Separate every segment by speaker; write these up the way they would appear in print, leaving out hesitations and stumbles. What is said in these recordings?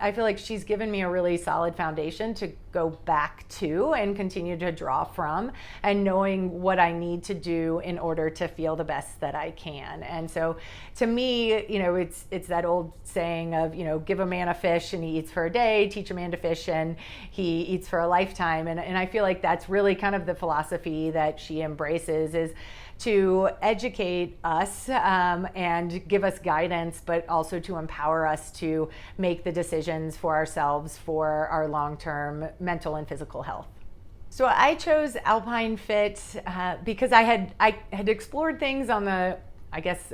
Speaker 1: I feel like she's given me a really solid foundation to go back to and continue to draw from, and knowing what I need to do in order to feel the best that I can. And so to me, you know, it's that old saying of, you know, give a man a fish and he eats for a day, teach a man to fish and he eats for a lifetime. And I feel like that's really kind of the philosophy that she embraces, is to educate us and give us guidance, but also to empower us to make the decisions for ourselves for our long-term mental and physical health. So I chose Alpine Fit because I had explored things on the, I guess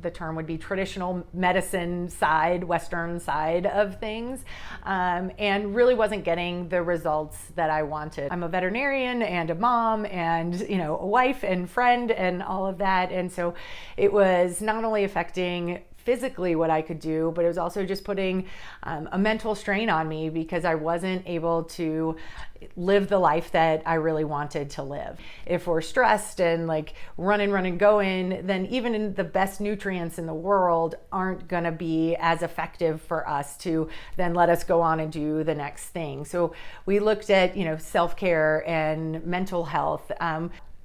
Speaker 1: the term would be traditional medicine side, Western side of things, and really wasn't getting the results that I wanted. I'm a veterinarian and a mom and, you know, a wife and friend and all of that. And so it was not only affecting physically what I could do, but it was also just putting a mental strain on me, because I wasn't able to live the life that I really wanted to live. If we're stressed and like running, going, then even in the best nutrients in the world aren't gonna be as effective for us to then let us go on and do the next thing. So we looked at, you know, self-care and mental health.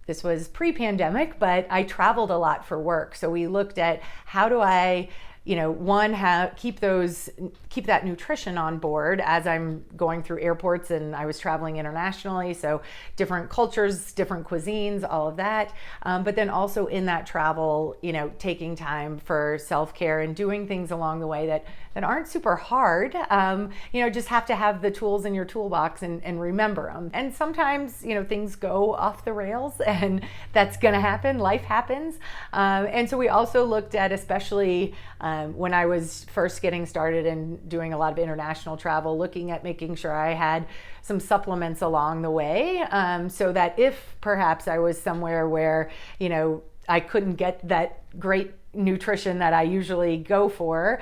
Speaker 1: This was pre-pandemic, but I traveled a lot for work. So we looked at how do I, you know, one, keep that nutrition on board as I'm going through airports, and I was traveling internationally, so different cultures, different cuisines, all of that. But then also in that travel, you know, taking time for self-care and doing things along the way that aren't super hard. You know, just have to have the tools in your toolbox and remember them. And sometimes, you know, things go off the rails, and that's gonna happen, life happens. And so we also looked at, especially when I was first getting started and doing a lot of international travel, looking at making sure I had some supplements along the way, so that if perhaps I was somewhere where, you know, I couldn't get that great nutrition that I usually go for,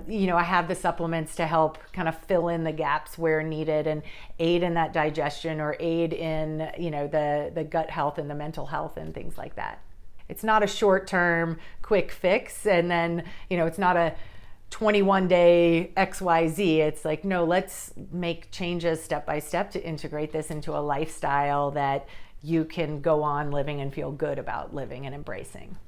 Speaker 1: you know, I have the supplements to help kind of fill in the gaps where needed and aid in that digestion, or aid in, you know, the gut health and the mental health and things like that. It's not a short-term quick fix, and then, you know, it's not a 21-day XYZ. It's like, no, let's make changes step by step to integrate this into a lifestyle that you can go on living and feel good about living and embracing.